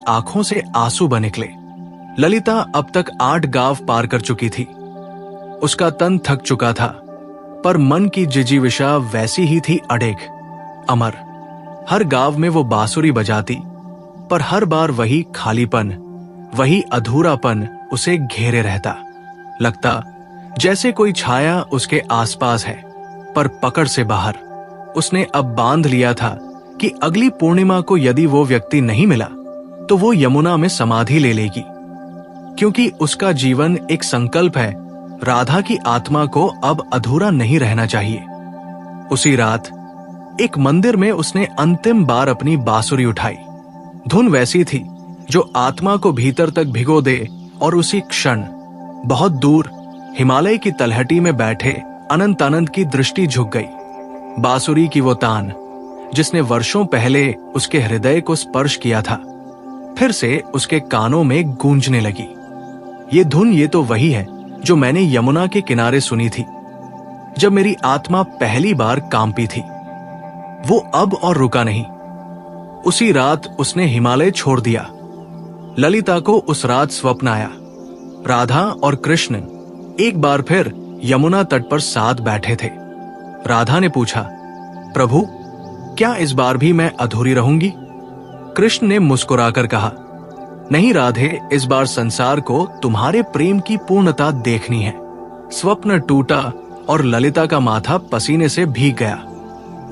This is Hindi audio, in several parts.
आंखों से आंसू बह निकले। ललिता अब तक 8 गांव पार कर चुकी थी। उसका तन थक चुका था, पर मन की जिजीविषा वैसी ही थी अडेग, अमर। हर गांव में वो बांसुरी बजाती, पर हर बार वही खालीपन, वही अधूरापन उसे घेरे रहता। लगता जैसे कोई छाया उसके आसपास है, पर पकड़ से बाहर। उसने अब बांध लिया था कि अगली पूर्णिमा को यदि वो व्यक्ति नहीं मिला तो वो यमुना में समाधि ले लेगी, क्योंकि उसका जीवन एक संकल्प है। राधा की आत्मा को अब अधूरा नहीं रहना चाहिए। उसी रात एक मंदिर में उसने अंतिम बार अपनी बांसुरी उठाई। धुन वैसी थी जो आत्मा को भीतर तक भिगो दे, और उसी क्षण बहुत दूर हिमालय की तलहटी में बैठे अनंतानंद की दृष्टि झुक गई। बांसुरी की वो तान जिसने वर्षों पहले उसके हृदय को स्पर्श किया था, फिर से उसके कानों में गूंजने लगी। ये धुन, ये तो वही है जो मैंने यमुना के किनारे सुनी थी जब मेरी आत्मा पहली बार कांपी थी। वो अब और रुका नहीं। उसी रात उसने हिमालय छोड़ दिया। ललिता को उस रात स्वप्न आया। राधा और कृष्ण एक बार फिर यमुना तट पर साथ बैठे थे। राधा ने पूछा, प्रभु, क्या इस बार भी मैं अधूरी रहूंगी? कृष्ण ने मुस्कुराकर कहा, नहीं राधे, इस बार संसार को तुम्हारे प्रेम की पूर्णता देखनी है। स्वप्न टूटा और ललिता का माथा पसीने से भीग गया।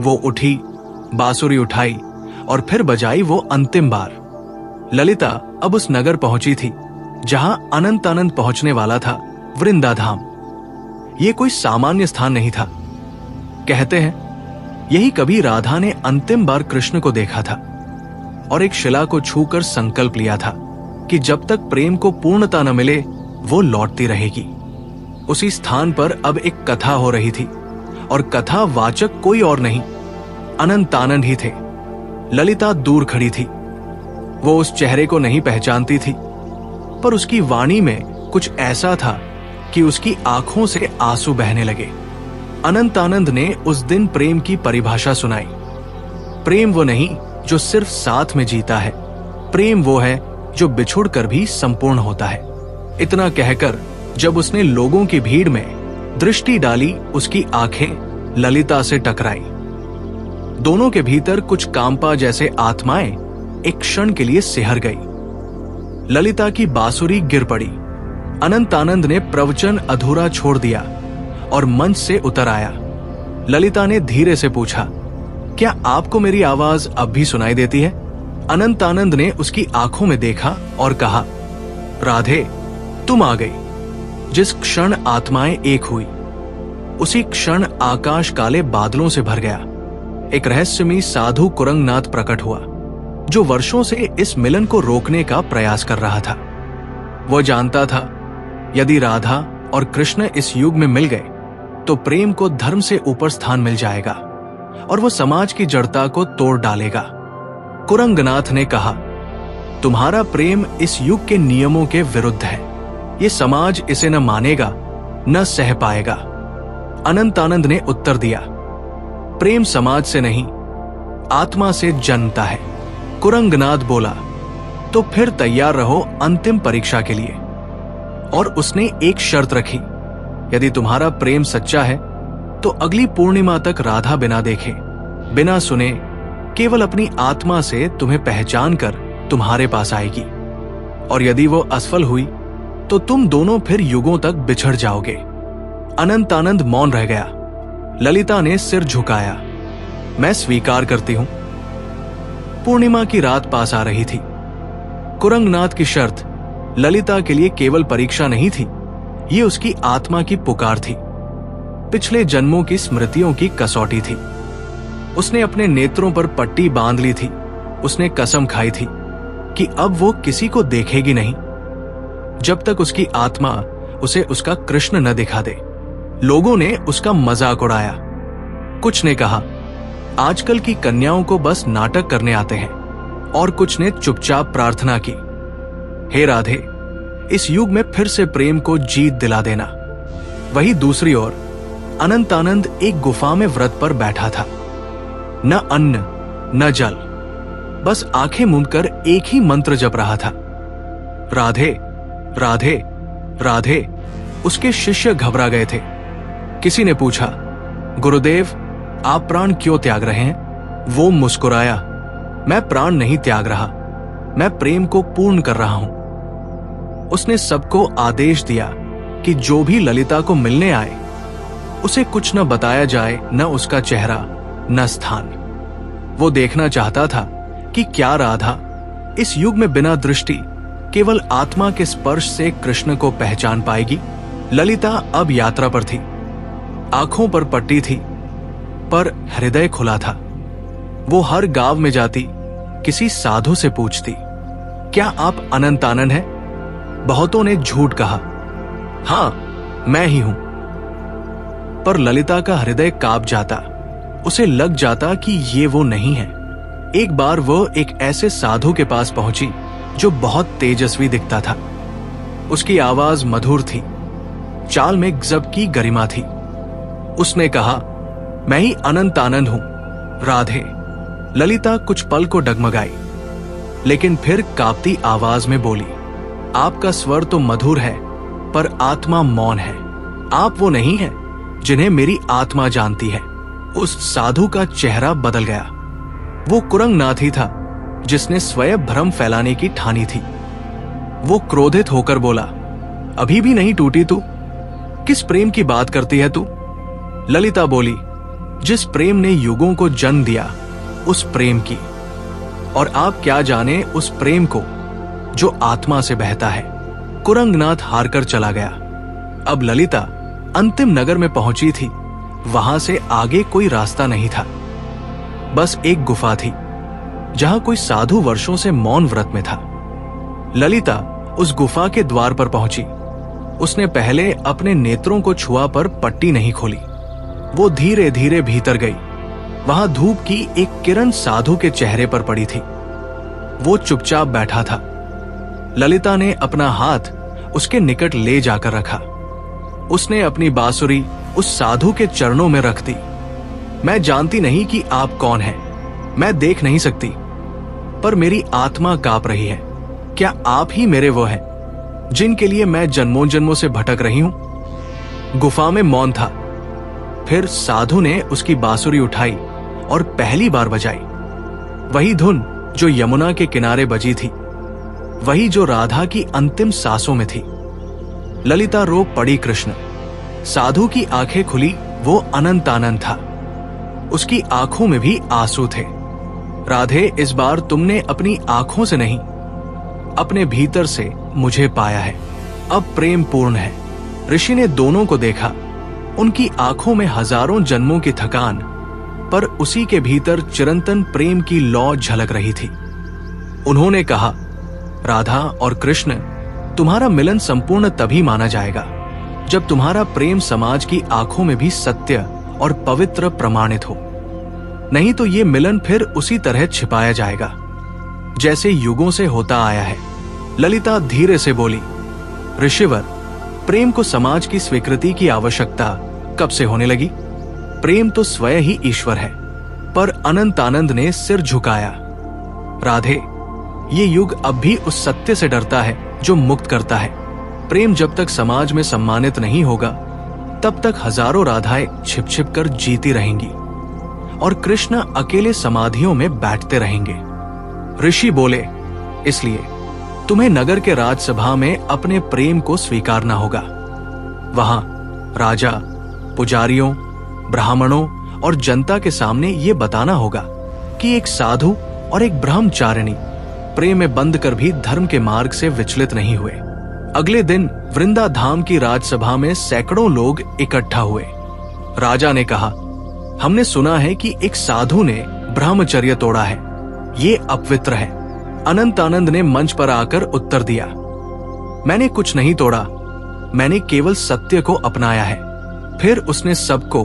वो उठी, बांसुरी उठाई और फिर बजाई वो अंतिम बार। ललिता अब उस नगर पहुंची थी जहां अनंतानंद पहुंचने वाला था, वृंदाधाम। ये कोई सामान्य स्थान नहीं था। कहते हैं यही कभी राधा ने अंतिम बार कृष्ण को देखा था और एक शिला को छूकर संकल्प लिया था कि जब तक प्रेम को पूर्णता न मिले वो लौटती रहेगी। उसी स्थान पर अब एक कथा हो रही थी, और कथा वाचक कोई और नहीं, अनंतानंद ही थे। ललिता दूर खड़ी थी। वो उस चेहरे को नहीं पहचानती थी, पर उसकी वाणी में कुछ ऐसा था कि उसकी आंखों से आंसू बहने लगे। अनंतानंद ने उस दिन प्रेम की परिभाषा सुनाई। प्रेम वो नहीं जो सिर्फ साथ में जीता है, प्रेम वो है जो बिछुड़कर भी संपूर्ण होता है। इतना कहकर जब उसने लोगों की भीड़ में दृष्टि डाली, उसकी आंखें ललिता से टकराई। दोनों के भीतर कुछ कांपा जैसे आत्माएं एक क्षण के लिए सिहर गई। ललिता की बांसुरी गिर पड़ी। अनंतानंद ने प्रवचन अधूरा छोड़ दिया और मंच से उतर आया। ललिता ने धीरे से पूछा, क्या आपको मेरी आवाज अब भी सुनाई देती है? अनंतानंद ने उसकी आंखों में देखा और कहा, राधे, तुम आ गई। जिस क्षण आत्माएं एक हुई, उसी क्षण आकाश काले बादलों से भर गया। एक रहस्यमयी साधु कुरंगनाथ प्रकट हुआ, जो वर्षों से इस मिलन को रोकने का प्रयास कर रहा था। वो जानता था यदि राधा और कृष्ण इस युग में मिल गए तो प्रेम को धर्म से ऊपर स्थान मिल जाएगा और वो समाज की जड़ता को तोड़ डालेगा। कुरंगनाथ ने कहा, तुम्हारा प्रेम इस युग के नियमों के विरुद्ध है। ये समाज इसे न मानेगा, न सह पाएगा। अनंतानंद ने उत्तर दिया, प्रेम समाज से नहीं, आत्मा से जन्मता है। कुरंगनाथ बोला, तो फिर तैयार रहो अंतिम परीक्षा के लिए। और उसने एक शर्त रखी, यदि तुम्हारा प्रेम सच्चा है तो अगली पूर्णिमा तक राधा बिना देखे, बिना सुने, केवल अपनी आत्मा से तुम्हें पहचान कर तुम्हारे पास आएगी। और यदि वो असफल हुई तो तुम दोनों फिर युगों तक बिछड़ जाओगे। अनंतानंद मौन रह गया। ललिता ने सिर झुकाया, मैं स्वीकार करती हूं। पूर्णिमा की रात पास आ रही थी। कुरंगनाथ की शर्त ललिता के लिए केवल परीक्षा नहीं थी, ये उसकी आत्मा की पुकार थी, पिछले जन्मों की स्मृतियों की कसौटी थी। उसने अपने नेत्रों पर पट्टी बांध ली थी। उसने कसम खाई थी कि अब वो किसी को देखेगी नहीं जब तक उसकी आत्मा उसे उसका कृष्ण न दिखा दे। लोगों ने उसका मजाक उड़ाया। कुछ ने कहा, आजकल की कन्याओं को बस नाटक करने आते हैं, और कुछ ने चुपचाप प्रार्थना की, हे राधे, इस युग में फिर से प्रेम को जीत दिला देना। वही दूसरी ओर अनंतानंद एक गुफा में व्रत पर बैठा था। न अन्न, न जल, बस आंखें मूंदकर एक ही मंत्र जप रहा था, राधे राधे राधे। उसके शिष्य घबरा गए थे। किसी ने पूछा, गुरुदेव आप प्राण क्यों त्याग रहे हैं? वो मुस्कुराया, मैं प्राण नहीं त्याग रहा, मैं प्रेम को पूर्ण कर रहा हूं। उसने सबको आदेश दिया कि जो भी ललिता को मिलने आए उसे कुछ न बताया जाए, न उसका चेहरा न स्थान। वो देखना चाहता था कि क्या राधा इस युग में बिना दृष्टि केवल आत्मा के स्पर्श से कृष्ण को पहचान पाएगी। ललिता अब यात्रा पर थी, आंखों पर पट्टी थी, पर हृदय खुला था। वो हर गांव में जाती, किसी साधु से पूछती, क्या आप अनंतानंद हैं? बहुतों ने झूठ कहा, हां मैं ही हूं। पर ललिता का हृदय कांप जाता, उसे लग जाता कि ये वो नहीं है। एक बार वो एक ऐसे साधु के पास पहुंची जो बहुत तेजस्वी दिखता था। उसकी आवाज मधुर थी, चाल में गजब की गरिमा थी। उसने कहा, मैं ही अनंतानंद हूं, राधे। ललिता कुछ पल को डगमगाई, लेकिन फिर कांपती आवाज में बोली, आपका स्वर तो मधुर है, पर आत्मा मौन है। आप वो नहीं है जिन्हें मेरी आत्मा जानती है। उस साधु का चेहरा बदल गया। वो कुरंगनाथी था जिसने स्वयं भ्रम फैलाने की ठानी थी। वो क्रोधित होकर बोला, अभी भी नहीं टूटी तू? किस प्रेम की बात करती है तू? ललिता बोली, जिस प्रेम ने युगों को जन्म दिया, उस प्रेम की। और आप क्या जाने उस प्रेम को जो आत्मा से बहता है। कुरंगनाथ हारकर चला गया। अब ललिता अंतिम नगर में पहुंची थी। वहां से आगे कोई रास्ता नहीं था, बस एक गुफा थी जहां कोई साधु वर्षों से मौन व्रत में था। ललिता उस गुफा के द्वार पर पहुंची। उसने पहले अपने नेत्रों को छुआ, पर पट्टी नहीं खोली। वो धीरे धीरे भीतर गई। वहां धूप की एक किरण साधु के चेहरे पर पड़ी थी। वो चुपचाप बैठा था। ललिता ने अपना हाथ उसके निकट ले जाकर रखा। उसने अपनी बांसुरी उस साधु के चरणों में रख दी। मैं जानती नहीं कि आप कौन हैं, मैं देख नहीं सकती, पर मेरी आत्मा कांप रही है। क्या आप ही मेरे वो हैं जिनके लिए मैं जन्मों जन्मों से भटक रही हूं? गुफा में मौन था। फिर साधु ने उसकी बांसुरी उठाई और पहली बार बजाई। वही धुन जो यमुना के किनारे बजी थी, वही जो राधा की अंतिम सांसों में थी। ललिता रो पड़ी। कृष्ण। साधु की आंखें खुली। वो अनंतानंद था। उसकी आंखों में भी आंसू थे। राधे, इस बार तुमने अपनी आंखों से नहीं, अपने भीतर से मुझे पाया है। अब प्रेम पूर्ण है। ऋषि ने दोनों को देखा। उनकी आंखों में हजारों जन्मों की थकान, पर उसी के भीतर चिरंतन प्रेम की लौ झलक रही थी। उन्होंने कहा, राधा और कृष्ण, तुम्हारा मिलन संपूर्ण तभी माना जाएगा जब तुम्हारा प्रेम समाज की आंखों में भी सत्य और पवित्र प्रमाणित हो। नहीं तो ये मिलन फिर उसी तरह छिपाया जाएगा जैसे युगों से होता आया है। ललिता धीरे से बोली, ऋषिवर, प्रेम को समाज की स्वीकृति की आवश्यकता कब से होने लगी? प्रेम तो स्वयं ही ईश्वर है। पर अनंतानंद ने सिर झुकाया। राधे, ये युग अब भी उस सत्य से डरता है जो मुक्त करता है। प्रेम जब तक समाज में सम्मानित नहीं होगा, तब तक हजारों राधाएं छिप छिप कर जीती रहेंगी और कृष्ण अकेले समाधियों में बैठते रहेंगे। ऋषि बोले, इसलिए तुम्हें नगर के राजसभा में अपने प्रेम को स्वीकारना होगा। वहां राजा, पुजारियों, ब्राह्मणों और जनता के सामने ये बताना होगा कि एक साधु और एक ब्रह्मचारिणी प्रेम में बंद कर भी धर्म के मार्ग से विचलित नहीं हुए। अगले दिन वृंदाधाम की राजसभा में सैकड़ों लोग इकट्ठा हुए। राजा ने कहा, हमने सुना है कि एक साधु ने ब्रह्मचर्य तोड़ा है, ये अपवित्र है। अनंतानंद ने मंच पर आकर उत्तर दिया, मैंने कुछ नहीं तोड़ा, मैंने केवल सत्य को अपनाया है। फिर उसने सबको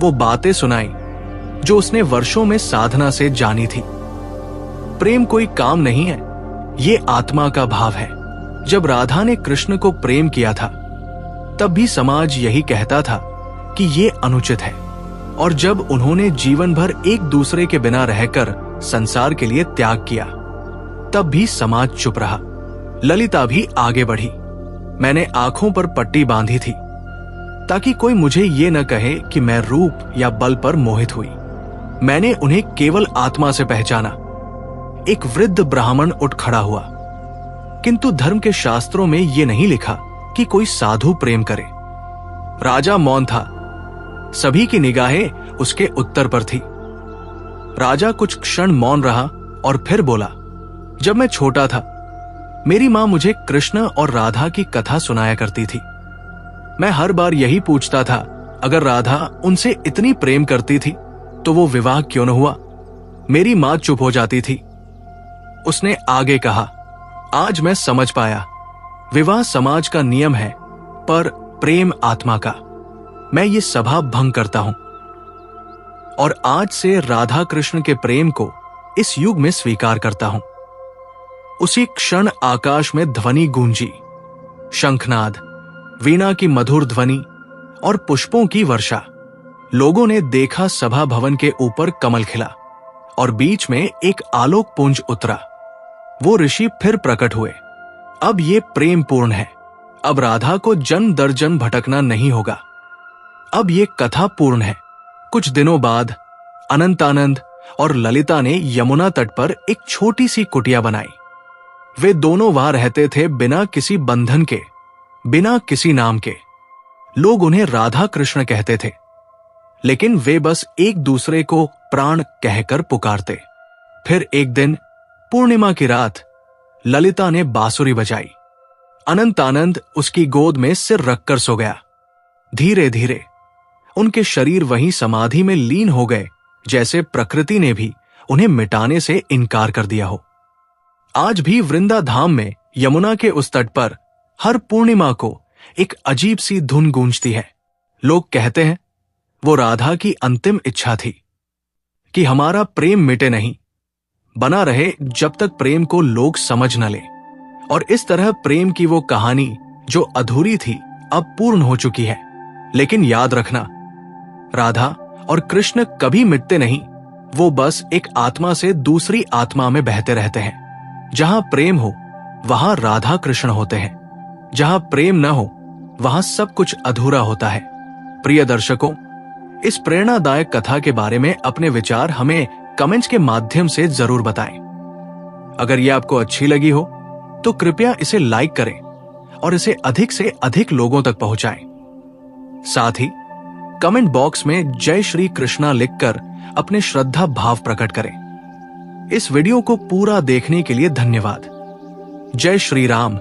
वो बातें सुनाई जो उसने वर्षों में साधना से जानी थी। प्रेम कोई काम नहीं है, ये आत्मा का भाव है। जब राधा ने कृष्ण को प्रेम किया था, तब भी समाज यही कहता था कि ये अनुचित है। और जब उन्होंने जीवन भर एक दूसरे के बिना रहकर संसार के लिए त्याग किया। तब भी समाज चुप रहा। ललिता भी आगे बढ़ी। मैंने आंखों पर पट्टी बांधी थी ताकि कोई मुझे ये न कहे कि मैं रूप या बल पर मोहित हुई। मैंने उन्हें केवल आत्मा से पहचाना। एक वृद्ध ब्राह्मण उठ खड़ा हुआ। किंतु धर्म के शास्त्रों में यह नहीं लिखा कि कोई साधु प्रेम करे। राजा मौन था। सभी की निगाहें उसके उत्तर पर थी। राजा कुछ क्षण मौन रहा और फिर बोला, जब मैं छोटा था, मेरी मां मुझे कृष्ण और राधा की कथा सुनाया करती थी। मैं हर बार यही पूछता था, अगर राधा उनसे इतनी प्रेम करती थी तो वो विवाह क्यों न हुआ? मेरी मां चुप हो जाती थी। उसने आगे कहा, आज मैं समझ पाया, विवाह समाज का नियम है पर प्रेम आत्मा का। मैं ये सभा भंग करता हूं और आज से राधा कृष्ण के प्रेम को इस युग में स्वीकार करता हूं। उसी क्षण आकाश में ध्वनि गूंजी। शंखनाद, वीणा की मधुर ध्वनि और पुष्पों की वर्षा। लोगों ने देखा सभा भवन के ऊपर कमल खिला और बीच में एक आलोक पुंज उतरा। वो ऋषि फिर प्रकट हुए। अब ये प्रेम पूर्ण है। अब राधा को जन्म दर जन्म भटकना नहीं होगा। अब ये कथा पूर्ण है। कुछ दिनों बाद अनंतानंद और ललिता ने यमुना तट पर एक छोटी सी कुटिया बनाई। वे दोनों वहां रहते थे बिना किसी बंधन के, बिना किसी नाम के। लोग उन्हें राधा कृष्ण कहते थे, लेकिन वे बस एक दूसरे को प्राण कहकर पुकारते। फिर एक दिन पूर्णिमा की रात ललिता ने बांसुरी बजाई। अनंतानंद उसकी गोद में सिर रखकर सो गया। धीरे धीरे उनके शरीर वहीं समाधि में लीन हो गए, जैसे प्रकृति ने भी उन्हें मिटाने से इनकार कर दिया हो। आज भी वृंदा धाम में यमुना के उस तट पर हर पूर्णिमा को एक अजीब सी धुन गूंजती है। लोग कहते हैं वो राधा की अंतिम इच्छा थी कि हमारा प्रेम मिटे नहीं, बना रहे जब तक प्रेम को लोग समझ न ले। और इस तरह प्रेम की वो कहानी जो अधूरी थी अब पूर्ण हो चुकी है। लेकिन याद रखना, राधा और कृष्ण कभी मिटते नहीं। वो बस एक आत्मा से दूसरी आत्मा में बहते रहते हैं। जहां प्रेम हो वहां राधा कृष्ण होते हैं। जहां प्रेम न हो वहां सब कुछ अधूरा होता है। प्रिय दर्शकों, इस प्रेरणादायक कथा के बारे में अपने विचार हमें कमेंट्स के माध्यम से जरूर बताएं। अगर यह आपको अच्छी लगी हो तो कृपया इसे लाइक करें और इसे अधिक से अधिक लोगों तक पहुंचाएं। साथ ही कमेंट बॉक्स में जय श्री कृष्णा लिखकर अपने श्रद्धा भाव प्रकट करें। इस वीडियो को पूरा देखने के लिए धन्यवाद। जय श्री राम।